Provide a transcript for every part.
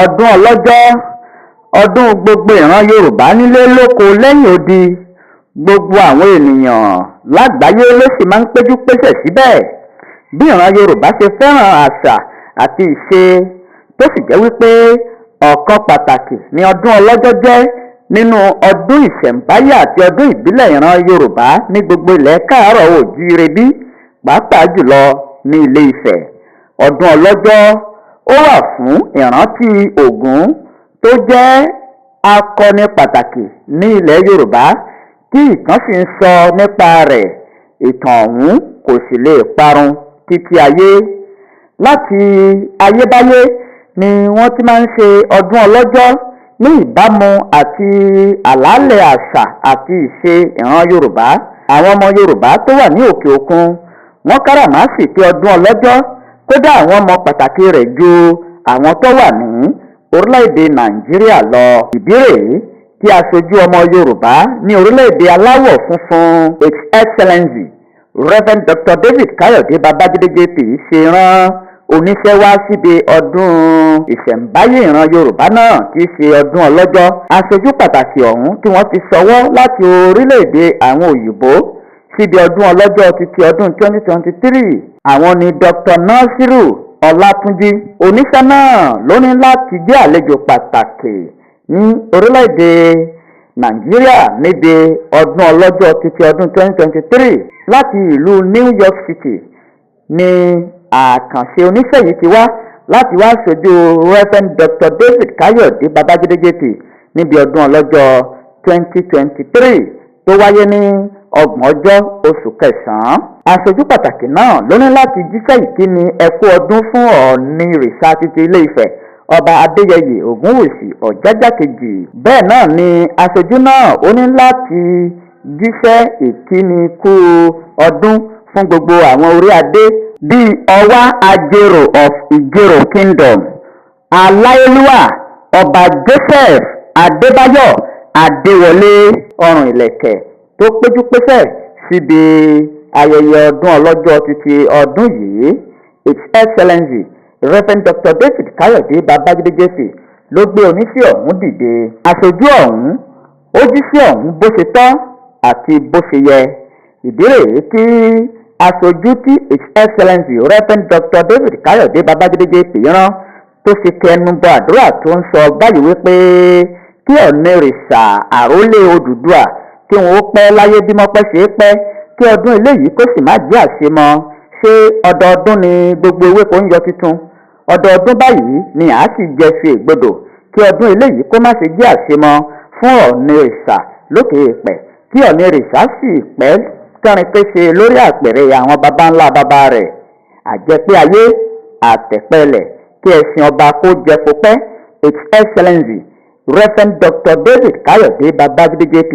Ọdún ọlọ́jọ́, ọdún gbogbo ìran Yorùbá nílé lóko lẹ́yìn odi. Gbogbo àwọn ènìyàn lágbàáyé ló sì máa ń péjú pésẹ̀ síbẹ̀. Bí ìran Yorùbá ṣe fẹ́ràn àṣà àti ìṣe tó sì jẹ́ wípé ọ̀kan pàtàkì ni ọdún ọlọ́jọ́ jẹ́ nínú ọdún ìṣẹ̀ǹbáyé àti ọdún ìbílẹ̀ ìran Yorùbá ní gbogbo ilẹ̀ káàárọ̀ oòjíire bí, pàápàá jùlọ ní Ilé Ifẹ̀. Ọdún ọlọ́jọ́ ó wà fún ìrántí Ògún tó jẹ́ akọni pàtàkì ní ilẹ̀ Yorùbá tí ìtàn sì ń sọ nípa rẹ̀. Ìtàn ọ̀hún kò sì lè parun títí ayé. Láti ayébáyé ni wọ́n ti máa ń ṣe ọdún ọlọ́jọ́ ní ìbámu àti àlàálẹ̀ àṣà àti ìṣe ìran Yorùbá. Àwọn ọmọ Yorùbá tó wà ní òkè òkun wọ́n káràmásìkí ọdún ọlọ́jọ́, kódà àwọn mọ pàtàkì rẹ̀ ju àwọn tó wà ní orílẹ̀-èdè Nàìjíríà lọ. Ìdí rèé tí aṣojú ọmọ Yorùbá ní orílẹ̀-èdè aláwọ̀ funfun His Excellency Reverend Dr. David Káyọ̀dé Babájídé JP ṣe rán oníṣẹ́ wá síbi ọdún ìṣẹ̀ǹbáyé ìran Yorùbá náà tí í ṣe ọdún ọlọ́jọ́. Aṣojú pàtàkì ọ̀hún tí wọ́n ti ṣọwọ́ láti orílẹ̀-èdè àwọn òyìnbó síbi ọdún ọlọ́jọ́ títí ọdún 2023. Àwọn ni Dr. Nasiru Ọlátúnjí. Oníṣẹ́ náà ló ní láti jẹ́ àlejò pàtàkì ní orílẹ̀-èdè Nàìjíríà níbi ọdún ọlọ́jọ́ títí ọdún 2023. Láti ìlú New York City ni àkànṣe oníṣẹ́ yìí ti wá láti wá ṣojú Reverend Dr. David Káyọ̀dé Babájídé JP níbi ọdún ọlọ́jọ́ 2023 tó wáyé ní 30 oṣù kẹsàn-án. Aṣojú pàtàkì náà ló ní láti jíṣẹ́ ìkíni ẹkú ọdún fún Ọọni Riṣa títí Ilé Ifẹ̀ Ọba Adéyẹyè Ògúnwùsì Ọ̀jájá kejì. Bẹ́ẹ̀ náà ni aṣojú náà ó ní láti jíṣẹ́ ìkíni kú ọdún fún gbogbo àwọn orí adé bíi Ọwá Ajérò of Ìjérò Kingdom, Aláyélúwà Ọba Joseph Adébáyọ̀ Adéwọlé Ọrùn Ìlẹ̀kẹ̀ tó péjú pésẹ̀ síbi ayẹyẹ ọdún ọlọ́jọ́ títí ọdún yìí. His Excellency Reverend Dr. David Káyọ̀dé Babájídé JP ló gbé oníṣẹ́ ọ̀hún dìde. Aṣojú ọ̀hún ó jíṣẹ́ ọ̀hún bó ṣe tọ́ àti bó ṣe yẹ. Ìdí rèé tí aṣojú tí His Excellency Reverend Dr. David Káyọ̀dé Babájídé JP rán tó fi kẹnu bọ àdúrà tó ń sọ báyìí wípé kí Ọọni Riṣa Arole Oodua kí wọn ó pẹ́ láyé bí mọ́pẹ́ ṣe é pẹ́, kí ọdún eléyìí kó sì má jẹ́ àṣemọ. Ṣé ọdọọdún ni gbogbo ewéko ń yọ tuntun? Ọdọọdún báyìí ni àá sì jẹ fi ègbodò. Kí ọdún eléyìí kó má ṣe jẹ́ àṣemọ fún Ọọni Riṣa lókè èèpẹ̀. Kí Ọọni Riṣa sì pẹ́ kẹrin péṣe lórí àpèrè àwọn baba ńlá baba rẹ̀. Àjẹpé ayé àtẹ̀pẹ́lẹ̀ kí ẹṣin ọba kó jẹ kó pẹ́. His Excellency Reverend Dr. David Káyọ̀dé Babájídé JP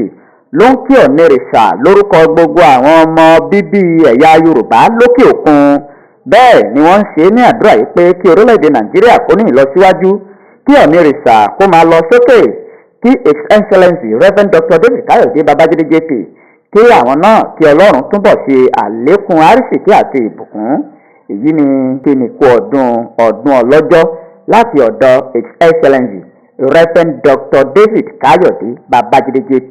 ló ń kí Ọọni Riṣa lórúkọ gbogbo àwọn ọmọ bíbí ẹ̀yà Yorùbá lókè òkun. Bẹ́ẹ̀ ni wọ́n ń ṣe ní àdúrà yìí pé kí orílẹ̀-èdè Nàìjíríà kó ní ìlọsíwájú, kí Ọọni Riṣa kó máa lọ sókè, kí His Excellency Reverend Dr. David Káyọ̀dé Babájídé JP kí àwọn náà kí Ọlọ́run túbọ̀ ṣe àlékún àrísìkí àti ìbùkún. Èyí ni kíni kú ọdún ọlọ́jọ́ láti ọ̀dọ̀ His Excellency Reverend Dr. David Káyọ̀dé Babájídé JP.